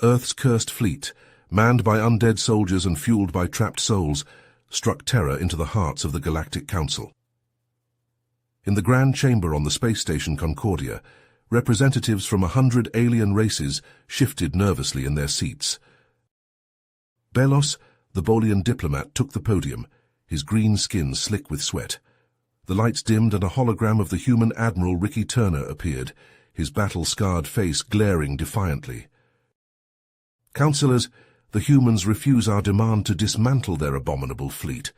Earth's cursed fleet, manned by undead soldiers and fueled by trapped souls, struck terror into the hearts of the Galactic Council. In the Grand Chamber on the space station Concordia, representatives from 100 alien races shifted nervously in their seats. Belos, the Bolian diplomat, took the podium, his green skin slick with sweat. The lights dimmed and a hologram of the human Admiral Ricky Turner appeared, his battle-scarred face glaring defiantly. "Councillors, the humans refuse our demand to dismantle their abominable fleet,"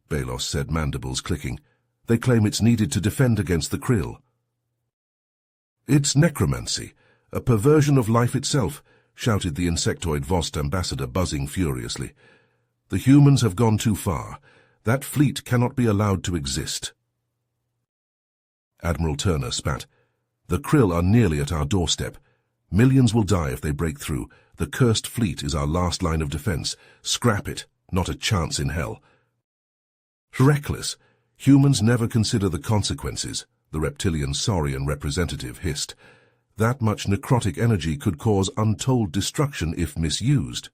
Belos said, mandibles clicking. "They claim it's needed to defend against the Krill." "It's necromancy, a perversion of life itself," shouted the insectoid Vost ambassador, buzzing furiously. "The humans have gone too far. That fleet cannot be allowed to exist." Admiral Turner spat. "The Krill are nearly at our doorstep. Millions will die if they break through. The cursed fleet is our last line of defense. Scrap it, not a chance in hell." "Reckless. Humans never consider the consequences," the reptilian saurian representative hissed. "That much necrotic energy could cause untold destruction if misused."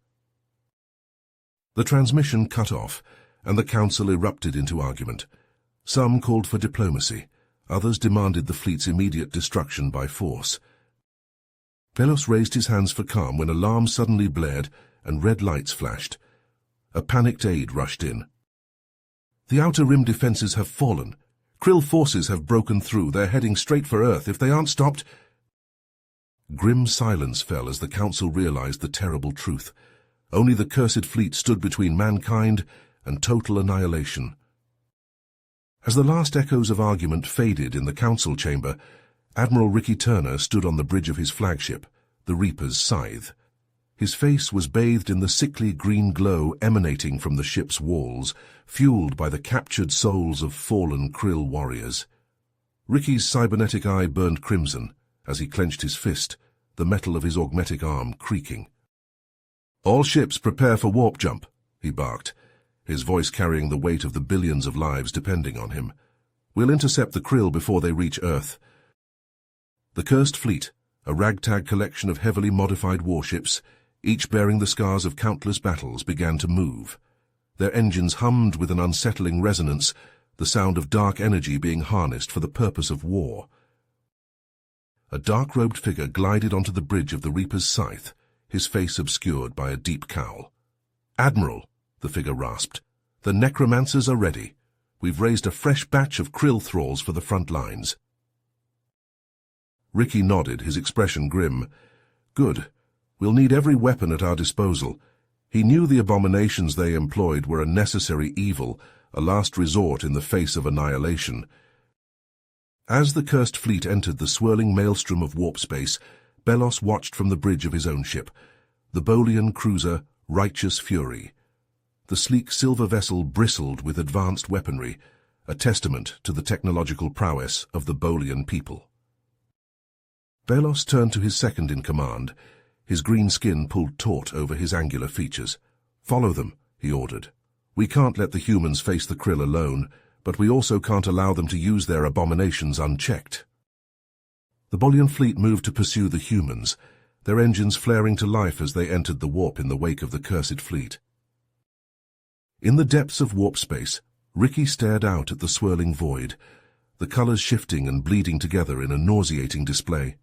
The transmission cut off, and the council erupted into argument. Some called for diplomacy, others demanded the fleet's immediate destruction by force. Belos raised his hands for calm when alarms suddenly blared and red lights flashed. A panicked aide rushed in. "The outer rim defenses have fallen. Krill forces have broken through. They're heading straight for Earth. If they aren't stopped—" Grim silence fell as the council realized the terrible truth. Only the cursed fleet stood between mankind and total annihilation. As the last echoes of argument faded in the council chamber, Admiral Ricky Turner stood on the bridge of his flagship, the Reaper's Scythe. His face was bathed in the sickly green glow emanating from the ship's walls, fueled by the captured souls of fallen Krill warriors. Ricky's cybernetic eye burned crimson as he clenched his fist, the metal of his augmetic arm creaking. "All ships prepare for warp jump," he barked, his voice carrying the weight of the billions of lives depending on him. "We'll intercept the Krill before they reach Earth." The cursed fleet, a ragtag collection of heavily modified warships, each bearing the scars of countless battles, began to move. Their engines hummed with an unsettling resonance, the sound of dark energy being harnessed for the purpose of war. A dark-robed figure glided onto the bridge of the Reaper's Scythe, his face obscured by a deep cowl. "Admiral," the figure rasped, "the necromancers are ready. We've raised a fresh batch of Krill thralls for the front lines." Ricky nodded, his expression grim. "Good. We'll need every weapon at our disposal." He knew the abominations they employed were a necessary evil, a last resort in the face of annihilation. As the cursed fleet entered the swirling maelstrom of warp space, Belos watched from the bridge of his own ship, the Bolian cruiser Righteous Fury. The sleek silver vessel bristled with advanced weaponry, a testament to the technological prowess of the Bolian people. Belos turned to his second-in-command, his green skin pulled taut over his angular features. "Follow them," he ordered. "We can't let the humans face the Krill alone, but we also can't allow them to use their abominations unchecked." The Bolian fleet moved to pursue the humans, their engines flaring to life as they entered the warp in the wake of the cursed fleet. In the depths of warp space, Ricky stared out at the swirling void, the colors shifting and bleeding together in a nauseating display.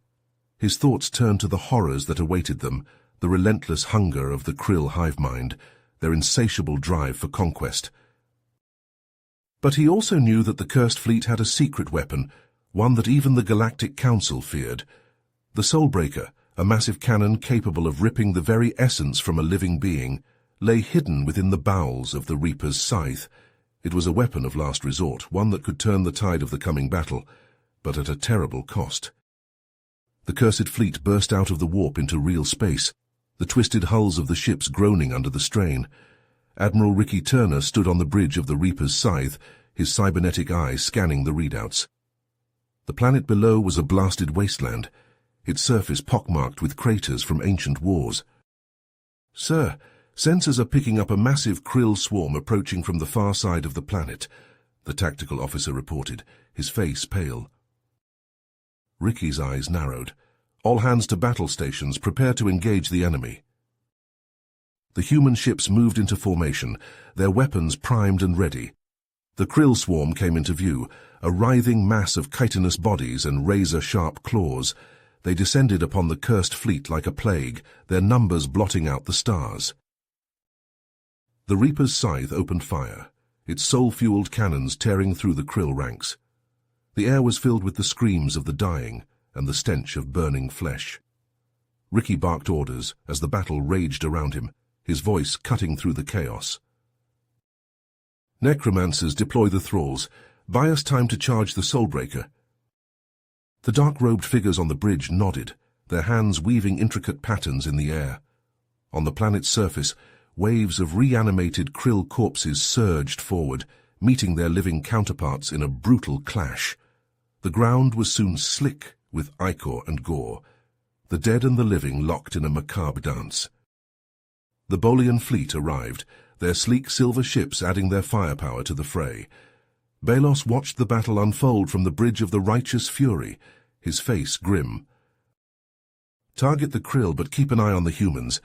His thoughts turned to the horrors that awaited them, the relentless hunger of the Krill hive mind, their insatiable drive for conquest. But he also knew that the cursed fleet had a secret weapon, one that even the Galactic Council feared. The Soulbreaker, a massive cannon capable of ripping the very essence from a living being, lay hidden within the bowels of the Reaper's Scythe. It was a weapon of last resort, one that could turn the tide of the coming battle, but at a terrible cost. The cursed fleet burst out of the warp into real space, the twisted hulls of the ships groaning under the strain. Admiral Ricky Turner stood on the bridge of the Reaper's Scythe, his cybernetic eye scanning the readouts. The planet below was a blasted wasteland, its surface pockmarked with craters from ancient wars. "Sir, sensors are picking up a massive Krill swarm approaching from the far side of the planet," the tactical officer reported, his face pale. Ricky's eyes narrowed. "All hands to battle stations, prepare to engage the enemy," The human ships moved into formation, their weapons primed and ready. The krill swarm came into view, a writhing mass of chitinous bodies and razor-sharp claws. They descended upon the cursed fleet like a plague, their numbers blotting out the stars. The Reaper's scythe opened fire, its soul-fueled cannons tearing through the krill ranks. The air was filled with the screams of the dying and the stench of burning flesh. Ricky barked orders as the battle raged around him, his voice cutting through the chaos. Necromancers, deploy the thralls. Buy us time to charge the Soulbreaker. The dark-robed figures on the bridge nodded, their hands weaving intricate patterns in the air. On the planet's surface, waves of reanimated krill corpses surged forward, meeting their living counterparts in a brutal clash. The ground was soon slick with ichor and gore, the dead and the living locked in a macabre dance. The Bolian fleet arrived, their sleek silver ships adding their firepower to the fray. Belos watched the battle unfold from the bridge of the righteous fury, his face grim. Target the krill, but keep an eye on the humans.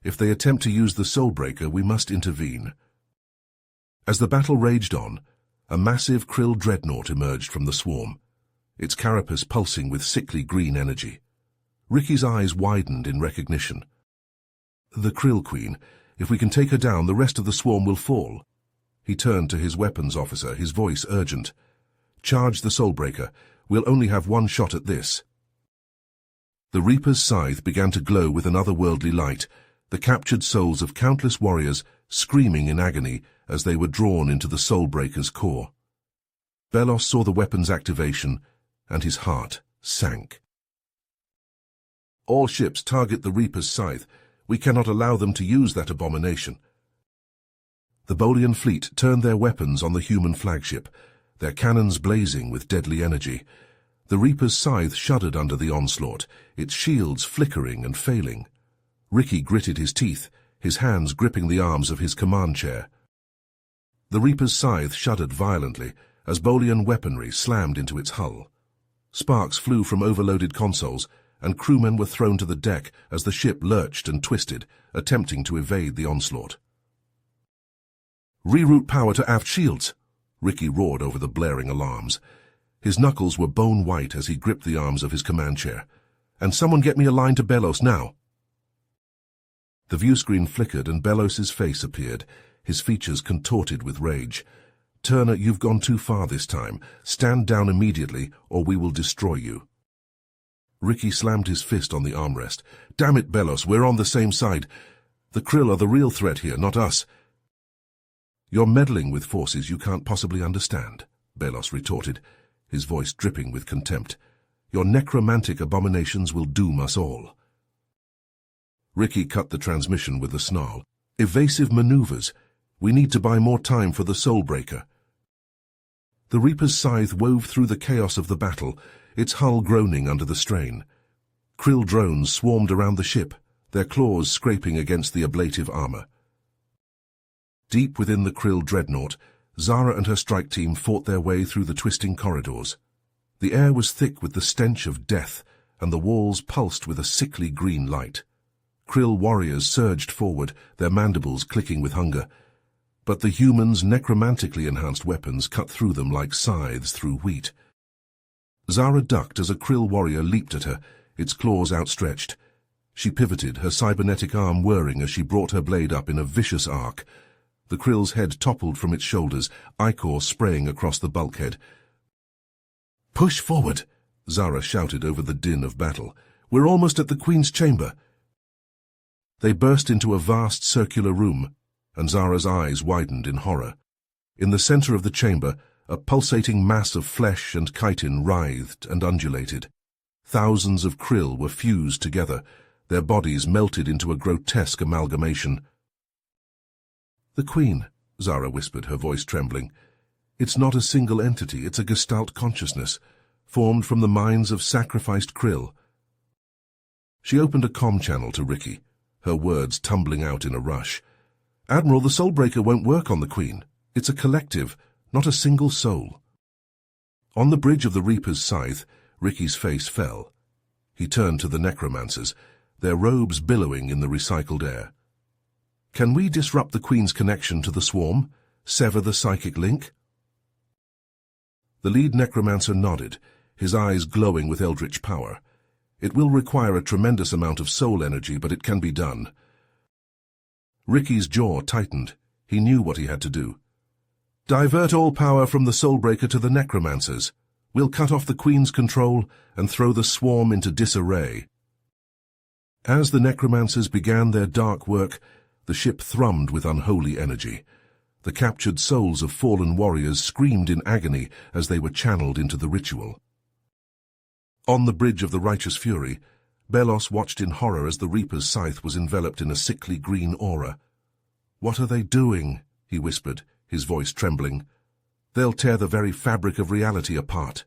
If they attempt to use the Soulbreaker, we must intervene. As the battle raged on, a massive krill dreadnought emerged from the swarm, its carapace pulsing with sickly green energy. Ricky's eyes widened in recognition. The Krill Queen. If we can take her down, the rest of the swarm will fall. He turned to his weapons officer, his voice urgent. Charge the Soulbreaker. We'll only have one shot at this. The Reaper's scythe began to glow with an otherworldly light, the captured souls of countless warriors screaming in agony as they were drawn into the Soulbreaker's core. Belos saw the weapon's activation, and his heart sank. All ships target the Reaper's scythe. We cannot allow them to use that abomination. The Bolian fleet turned their weapons on the human flagship, their cannons blazing with deadly energy. The Reaper's scythe shuddered under the onslaught, its shields flickering and failing. Ricky gritted his teeth, his hands gripping the arms of his command chair. The Reaper's scythe shuddered violently as Bolian weaponry slammed into its hull. Sparks flew from overloaded consoles, and crewmen were thrown to the deck as the ship lurched and twisted, attempting to evade the onslaught. Reroute power to aft shields, Ricky roared over the blaring alarms. His knuckles were bone white as he gripped the arms of his command chair. And someone get me a line to Belos now. The viewscreen flickered and Belos's face appeared, his features contorted with rage. Turner, you've gone too far this time. Stand down immediately, or we will destroy you. Ricky slammed his fist on the armrest. Damn it, Belos, we're on the same side. The krill are the real threat here, not us. You're meddling with forces you can't possibly understand, Belos retorted, his voice dripping with contempt. Your necromantic abominations will doom us all. Ricky cut the transmission with a snarl. Evasive maneuvers. We need to buy more time for the Soulbreaker. The Reaper's scythe wove through the chaos of the battle, its hull groaning under the strain. Krill drones swarmed around the ship, their claws scraping against the ablative armor. Deep within the krill dreadnought, Zara and her strike team fought their way through the twisting corridors. The air was thick with the stench of death, and the walls pulsed with a sickly green light. Krill warriors surged forward, their mandibles clicking with hunger. But the humans' necromantically enhanced weapons cut through them like scythes through wheat. Zara ducked as a krill warrior leaped at her, its claws outstretched. She pivoted, her cybernetic arm whirring as she brought her blade up in a vicious arc. The krill's head toppled from its shoulders, ichor spraying across the bulkhead. Push forward, Zara shouted over the din of battle. We're almost at the Queen's chamber. They burst into a vast circular room, and Zara's eyes widened in horror. In the center of the chamber, a pulsating mass of flesh and chitin writhed and undulated. Thousands of krill were fused together, their bodies melted into a grotesque amalgamation. The Queen, Zara whispered, her voice trembling. It's not a single entity, it's a gestalt consciousness, formed from the minds of sacrificed krill. She opened a comm channel to Ricky, her words tumbling out in a rush. Admiral, the Soulbreaker won't work on the Queen. It's a collective, not a single soul. On the bridge of the Reaper's scythe, Ricky's face fell. He turned to the necromancers, their robes billowing in the recycled air. Can we disrupt the Queen's connection to the swarm? Sever the psychic link? The lead necromancer nodded, his eyes glowing with eldritch power. It will require a tremendous amount of soul energy, but it can be done. Ricky's jaw tightened. He knew what he had to do. Divert all power from the Soulbreaker to the necromancers. We'll cut off the Queen's control and throw the swarm into disarray. As the necromancers began their dark work, the ship thrummed with unholy energy. The captured souls of fallen warriors screamed in agony as they were channeled into the ritual. On the bridge of the Righteous Fury, Belos watched in horror as the Reaper's scythe was enveloped in a sickly green aura. "What are they doing?" he whispered, his voice trembling. "They'll tear the very fabric of reality apart."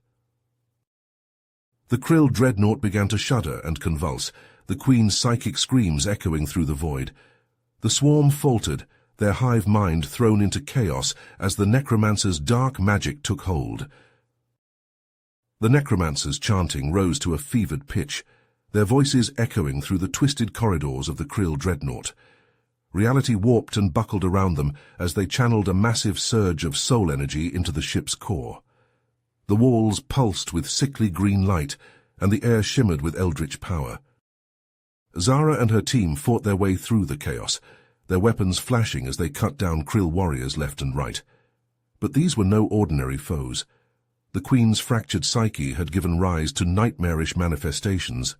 The Krill dreadnought began to shudder and convulse, the Queen's psychic screams echoing through the void. The swarm faltered, their hive mind thrown into chaos as the necromancer's dark magic took hold. The necromancers' chanting rose to a fevered pitch, their voices echoing through the twisted corridors of the Krill dreadnought. Reality warped and buckled around them as they channeled a massive surge of soul energy into the ship's core. The walls pulsed with sickly green light, and the air shimmered with eldritch power. Zara and her team fought their way through the chaos, their weapons flashing as they cut down Krill warriors left and right. But these were no ordinary foes. The Queen's fractured psyche had given rise to nightmarish manifestations,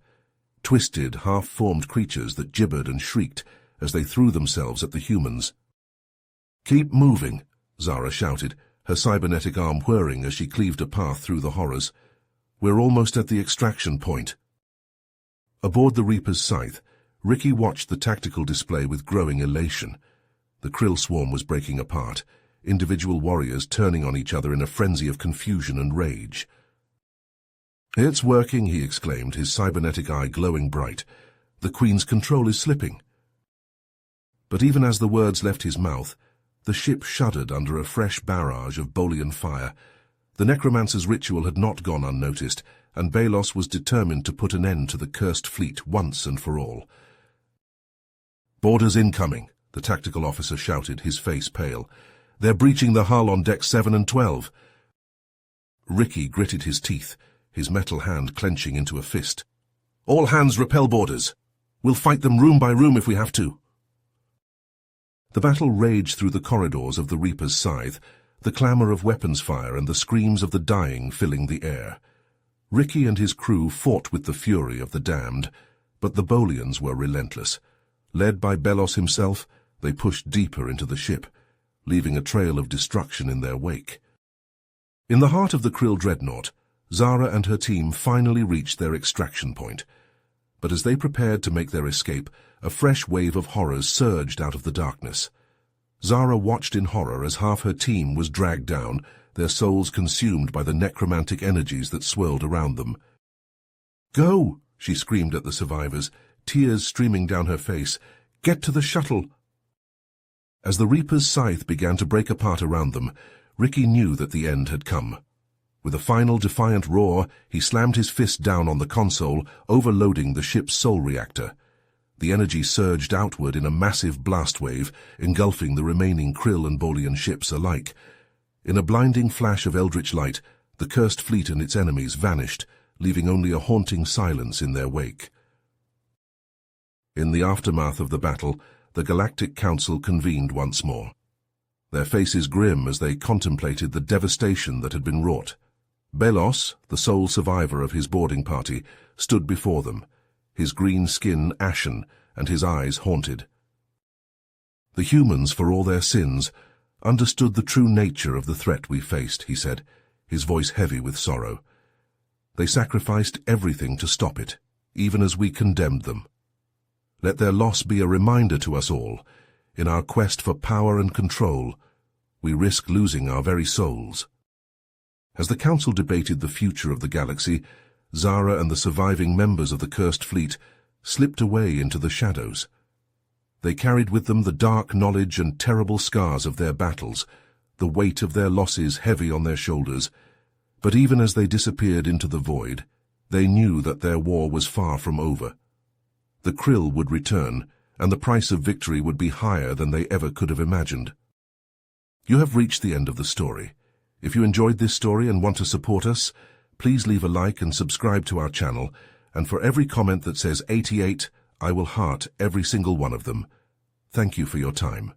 twisted, half-formed creatures that gibbered and shrieked as they threw themselves at the humans. "Keep moving," Zara shouted, her cybernetic arm whirring as she cleaved a path through the horrors. "We're almost at the extraction point." Aboard the Reaper's scythe, Ricky watched the tactical display with growing elation. The Krill swarm was breaking apart, individual warriors turning on each other in a frenzy of confusion and rage. "It's working," he exclaimed, his cybernetic eye glowing bright. "The Queen's control is slipping." But even as the words left his mouth, the ship shuddered under a fresh barrage of Bolian fire. The necromancer's ritual had not gone unnoticed, and Belos was determined to put an end to the cursed fleet once and for all. "Boarders incoming," the tactical officer shouted, his face pale. "They're breaching the hull on decks 7 and 12. Ricky gritted his teeth, his metal hand clenching into a fist. "All hands repel boarders. We'll fight them room by room if we have to." The battle raged through the corridors of the Reaper's scythe, the clamour of weapons fire and the screams of the dying filling the air. Ricky and his crew fought with the fury of the damned, but the Bolians were relentless. Led by Belos himself, they pushed deeper into the ship, leaving a trail of destruction in their wake. In the heart of the Krill dreadnought, Zara and her team finally reached their extraction point. But as they prepared to make their escape, a fresh wave of horrors surged out of the darkness. Zara watched in horror as half her team was dragged down, their souls consumed by the necromantic energies that swirled around them. "Go!" she screamed at the survivors, tears streaming down her face. "Get to the shuttle!" As the Reaper's scythe began to break apart around them, Ricky knew that the end had come. With a final defiant roar, he slammed his fist down on the console, overloading the ship's soul reactor. The energy surged outward in a massive blast wave, engulfing the remaining Krill and Bolian ships alike. In a blinding flash of eldritch light, the cursed fleet and its enemies vanished, leaving only a haunting silence in their wake. In the aftermath of the battle, the Galactic Council convened once more, their faces grim as they contemplated the devastation that had been wrought. Belos, the sole survivor of his boarding party, stood before them, his green skin ashen and his eyes haunted. "The humans, for all their sins, understood the true nature of the threat we faced," he said, his voice heavy with sorrow. "They sacrificed everything to stop it, even as we condemned them. Let their loss be a reminder to us all. In our quest for power and control, we risk losing our very souls." As the Council debated the future of the galaxy, Zara and the surviving members of the cursed fleet slipped away into the shadows. They carried with them the dark knowledge and terrible scars of their battles, the weight of their losses heavy on their shoulders. But even as they disappeared into the void, they knew that their war was far from over. The Krill would return, and the price of victory would be higher than they ever could have imagined. You have reached the end of the story. If you enjoyed this story and want to support us, please leave a like and subscribe to our channel, and for every comment that says 88, I will heart every single one of them. Thank you for your time.